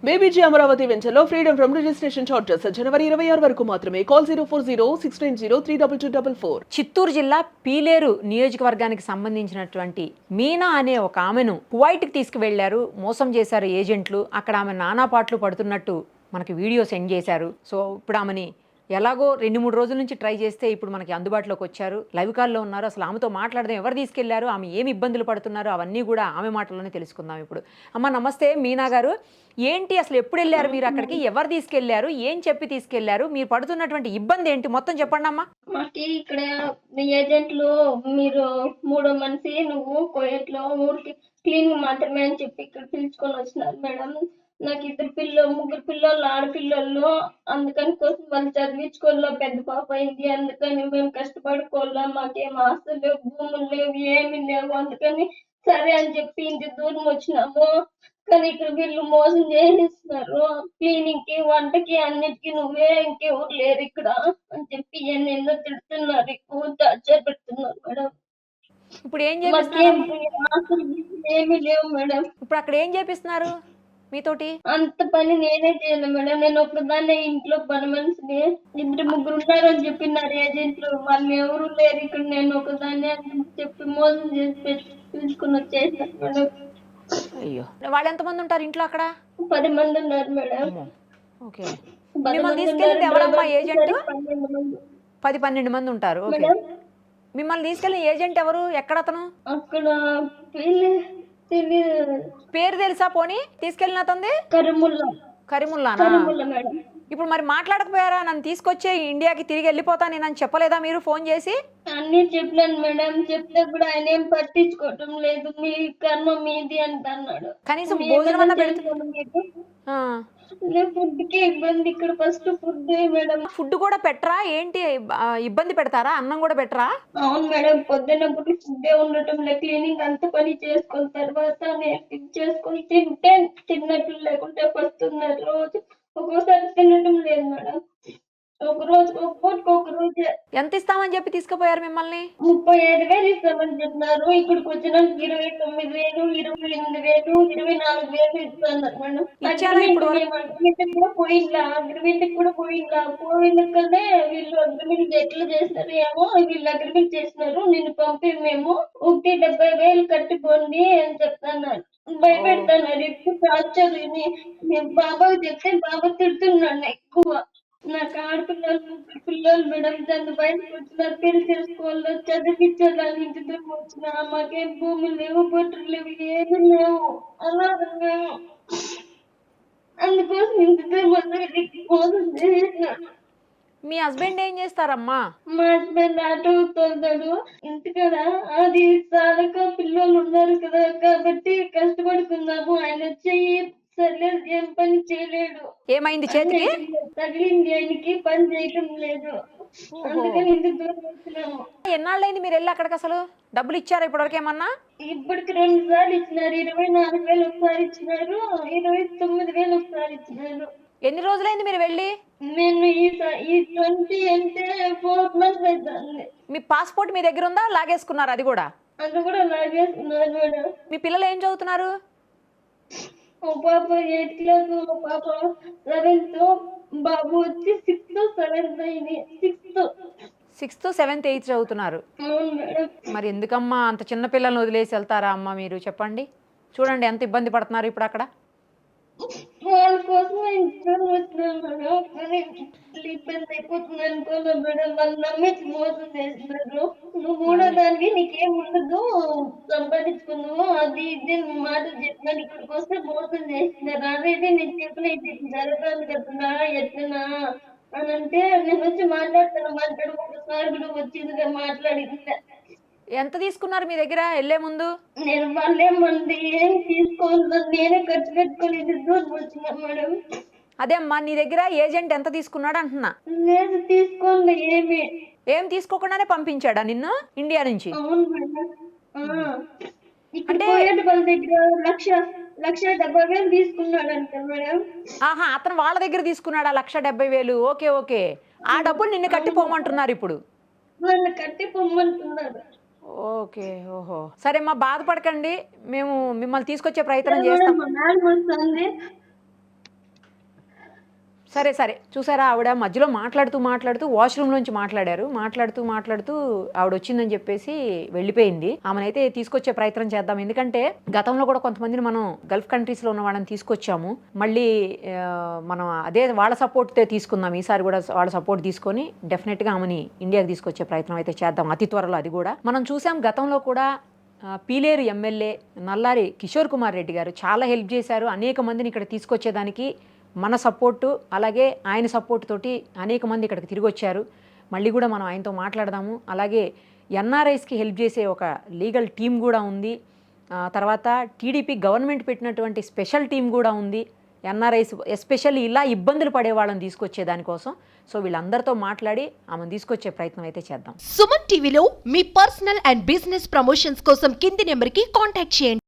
బేబీజీ అమరావతి వెంచర్లో freedom from registration charges జనవరి 26 వరకు మాత్రమే. కాల్ 04069032244. చిత్తూరు జిల్లా పీలేరు నియోజకవర్గానికి సంబంధించినటువంటి మీనా అనే ఒక ఆమెను కువైట్కి తీసుకువెళ్లారు, మోసం చేశారు ఏజెంట్లు. అక్కడ ఆమె నానా పాటలు పడుతున్నట్టు మనకి వీడియో సెండ్ చేశారు. సో ఇప్పుడు ఆమెని ఎలాగో 2-3 రోజుల నుంచి ట్రై చేస్తే ఇప్పుడు మనకి అందుబాటులోకి వచ్చారు, లైవ్ కాల్లో ఉన్నారు. అసలు ఆమెతో మాట్లాడదాం, ఎవరు తీసుకెళ్లారు, ఆమె ఏమి ఇబ్బందులు పడుతున్నారు, అవన్నీ కూడా ఆమె మాటల్లోనే తెలుసుకుందాం ఇప్పుడు. అమ్మ నమస్తే మీనా గారు, ఏంటి అసలు ఎప్పుడు వెళ్ళారు మీరు అక్కడికి, ఎవరు తీసుకెళ్లారు, ఏం చెప్పి తీసుకెళ్లారు, మీరు పడుతున్నటువంటి ఇబ్బంది ఏంటి మొత్తం చెప్పండి అమ్మా. మాకి ఇక్కడ ఏజెంట్లు మీరు మూడో మనిషి నువ్వు కోయట్ లో ఊరికి క్లీన్ మాత్రమే అని చెప్పి ఇక్కడ పిలుచుకొని వచ్చినారు మేడం. నాకు ముగ్గురు పిల్లలు ఆడపిల్లలు, అందుకని కోసం వాళ్ళు చదివించుకోవాలా, పెద్ద పాప అయింది, అందుకని మేము కష్టపడుకోవాలా, మాకేం ఆస్తులు లేవు, భూములు లేవు, ఏమి లేవు, అందుకని సరే అని చెప్పి ఇంత దూరం వచ్చినాము. కానీ ఇక్కడ వీళ్ళు మోసం చేసేస్తున్నారు, క్లీనింగ్ కి వంటకి అన్నిటికీ నువ్వే, ఇంకెవరు లేరు ఇక్కడ అని చెప్పి ఎన్నెన్నో తిడుతున్నారు, ఎక్కువ టార్చర్ పెడుతున్నారు మేడం. ఇప్పుడు ఏం మాకేం చేపిస్తున్నారు? ఏమీ లేవు మేడం. ఇప్పుడు అక్కడ ఏం చేపిస్తున్నారు మీతోటి? అంత పని నేనే చేయాలి మేడం, నేను ఒక్కదాన్నే ఇంట్లో పని మనిషిని. ముగ్గురు ఉన్నారని చెప్పినారు ఏజెంట్లు, వాళ్ళు ఎవరు లేరు ఇక్కడ, నేను ఒకదాన్నే అని చెప్పి మోసం చేసి పిలుచుకుని వచ్చేసాను మేడం. అయ్యో, వాళ్ళు ఎంతమంది ఉంటారు ఇంట్లో అక్కడ? 10 మంది ఉన్నారు మేడం. ఓకే, మిమ్మల్ని తీసుకెళ్ళింది ఎవరమ్మా ఏజెంట్? 10-12 మంది ఉంటారు. ఓకే, మిమ్మల్ని తీసుకెళ్ళిన ఏజెంట్ ఎవరు, ఎక్కడ అతను? అక్కడ పేరు తెలుసా పోనీ తీసుకెళ్ళిన అతనిది? కరీముల్లానా? మేడం. ఇప్పుడు మరి మాట్లాడకపోయారా, నన్ను తీసుకొచ్చే ఇండియాకి తిరిగి వెళ్ళిపోతా నేనని చెప్పలేదా మీరు ఫోన్ చేసి? అన్ని చెప్పాను మేడం, చెప్తే కూడా ఆయన ఏం పట్టించుకోవటం లేదు, మీ కర్మ మీది అంటున్నాడు. కనీసం భోజనం అన్న పెడుతున్నాడు? ఫుడ్ కి ఇబ్బంది ఇక్కడ, ఫస్ట్ ఫుడ్ మేడం. ఫుడ్ కూడా పెట్టరా ఏంటి, ఇబ్బంది పెడతారా, అన్నం కూడా పెట్టరా? అవును మేడం, పొద్దున్నప్పుడు ఫుడ్ ఉండటం లేదు, క్లీనింగ్ అంత పని చేసుకున్న తర్వాత నేను చేసుకుని తింటే తిన్నట్లు, లేకుంటే వస్తున్నారు రోజు. ఒక్కోసారి తినడం లేదు మేడం, ఒక రోజు ఒక రోజు. ఎంత ఇస్తామని చెప్పి తీసుకుపోయారు మిమ్మల్ని? 35,000 ఇస్తామని చెప్పినారు, ఇక్కడికి వచ్చిన 29,000, 28,000, 24,000 ఇస్తున్నారు మేడం. అగ్రిమెంట్ కూడా పోయిందా, పోయినకనే వీళ్ళు అగ్రిమెంట్ ఎట్లా చేస్తారు ఏమో, వీళ్ళు అగ్రిమెంట్ చేసినారు, నిన్ను పంపి మేము 70,000 కట్టిపోండి అని చెప్తున్నారు, భయపెడతాన్నారు. ఎక్కువ టార్చర్. నేను బాబాకి చెప్తే బాబా తిడుతున్నాను ఎక్కువ. నాకు పిల్లలు మేడం, దాన్ని బయటకు వచ్చిన పెళ్లి చేసుకోవాలి, చదివించాలని ఇంటి దగ్గర వచ్చిన, మాకేం భూములు లేవు, బొట్టులు లేవు, ఏమి లేవు, అలా మేము అందుకోసం ఇంటి దగ్గర మోసం చేసినాడు. మీ హస్బెండ్ ఏం చేస్తారమ్మా? మా హస్బెండ్ ఆటో తోలుతాడు ఇంటికాడ, అది చాలక పిల్లలు ఉన్నారు కదా కాబట్టి కష్టపడుతున్నాము. ఆయన చెయ్యి సర్లేదు, ఏం పని చేయలేడు. ఏమైంది చేతికి? తగిలింది, ఆయనకి పని చేయటం లేదు, అందుకని ఇంటి దూరం వచ్చినాము. ఎన్నాళ్ళైంది మీరు వెళ్ళి అక్కడికి, అసలు డబ్బులు ఇచ్చారా ఇప్పటివరకు ఏమన్నా? ఇప్పటికి 2 సార్లు ఇచ్చినారు, 24,000 ఒకసారి ఇచ్చినారు, 29,000 ఒకసారి ఇచ్చినారు. ఎన్ని రోజులైంది మీరు వెళ్ళి? నేను ఈ 20 అంటే 4 months అవుతుంది. మీ పాస్పోర్ట్ మీ దగ్గర ఉందా, లాగేసుకున్నారు అది కూడా? అది కూడా లాగేసుకున్నారు మేడం. మీ పిల్లలు ఏం చదువుతున్నారు? ఓ పాప 8th class, ఓ పాప 7th, బాబు వచ్చి 6th, 7th అయింది. 6th, 7th, 8th చదువుతున్నారు. అవును మేడం. మరి ఎందుకమ్మా అంత చిన్న పిల్లల్ని వదిలేసి వెళ్తారా అమ్మా మీరు, చెప్పండి. చూడండి ఎంత ఇబ్బంది పడుతున్నారు ఇప్పుడు అక్కడ. వాళ్ళ కోసం ఇంట్లో వచ్చినాను మేడం, కానీ ఇబ్బంది అయిపోతుంది అనుకోలే మేడం. వాళ్ళు నమ్మించి మోసం చేస్తున్నారు. నువ్వు కూడా దానికి నీకేం ఉండదు, సంపాదించుకున్నావు, అది ఇది మాటలు చెప్పినారు, ఇక్కడికి వస్తే మోసం చేస్తున్నారు. ఆల్రెడీ నేను చెప్పిన ఇది జరగాలి కదా ఎట్లనా అని అంటే, నేను వచ్చి మాట్లాడు ఒకసారి కూడా వచ్చిందిగా మాట్లాడింది. ఎంత తీసుకున్నారు మీ దగ్గర వెళ్ళే ముందు? నేను వాళ్ళేమంది ఏం తీసుకోవాలి, నేనే ఖర్చు పెట్టుకొని దూరం వచ్చినా మేడం. అదే అమ్మా, నీ దగ్గర ఏజెంట్ ఎంత తీసుకున్నాడు అంటున్నా? లేదు తీసుకోండి, ఏం తీసుకోకుండానే పంపించాడా నిన్ను ఇండియా నుంచి? అవును మేడం. ఇక్కడ పోయేటి వాళ్ళ దగ్గర 1,70,000 తీసుకున్నాడంట మేడం. ఆహా, అతను వాళ్ళ దగ్గర తీసుకున్నాడా 1,70,000? ఓకే ఓకే, ఆ డబ్బులు నిన్ను కట్టిపోమంటున్నారు ఇప్పుడు? వాళ్ళు కట్టిపోమంటున్నారు. ఓకే, ఓహో, సరే అమ్మా బాధపడకండి, మేము మిమ్మల్ని తీసుకొచ్చే ప్రయత్నం చేస్తాం. సరే సరే చూసారా, ఆవిడ మధ్యలో మాట్లాడుతూ వాష్రూమ్ నుంచి మాట్లాడుతూ ఆవిడ వచ్చిందని చెప్పేసి వెళ్ళిపోయింది. ఆమెనైతే తీసుకొచ్చే ప్రయత్నం చేద్దాం, ఎందుకంటే గతంలో కూడా కొంతమందిని మనం గల్ఫ్ కంట్రీస్లో ఉన్న వాళ్ళని తీసుకొచ్చాము. మళ్ళీ మనం అదే వాళ్ళ సపోర్ట్తో తీసుకుందాం. ఈసారి కూడా వాళ్ళ సపోర్ట్ తీసుకొని డెఫినెట్గా ఆమెని ఇండియాకి తీసుకొచ్చే ప్రయత్నం అయితే చేద్దాం అతి త్వరలో. అది కూడా మనం చూసాం, గతంలో కూడా పీలేరు ఎమ్మెల్యే నల్లారి కిషోర్ కుమార్ రెడ్డి గారు చాలా హెల్ప్ చేశారు. అనేక మందిని ఇక్కడ తీసుకొచ్చేదానికి మన సపోర్టు అలాగే ఆయన సపోర్ట్ తోటి అనేక మంది ఇక్కడికి తిరిగి వచ్చారు. మళ్ళీ కూడా మనం ఆయనతో మాట్లాడదాము. అలాగే ఎన్ఆర్ఐస్కి హెల్ప్ చేసే ఒక లీగల్ టీం కూడా ఉంది. తర్వాత టీడీపీ గవర్నమెంట్ పెట్టినటువంటి స్పెషల్ టీం కూడా ఉంది. ఎన్ఆర్ఐస్ ఎస్పెషల్లీ ఇలా ఇబ్బందులు పడే వాళ్ళని తీసుకొచ్చే దానికోసం. సో వీళ్ళందరితో మాట్లాడి ఆమెను తీసుకొచ్చే ప్రయత్నం అయితే చేద్దాం. సుమన్ టీవీలో మీ పర్సనల్ అండ్ బిజినెస్ ప్రమోషన్స్ కోసం కింది నెంబర్కి కాంటాక్ట్ చేయండి.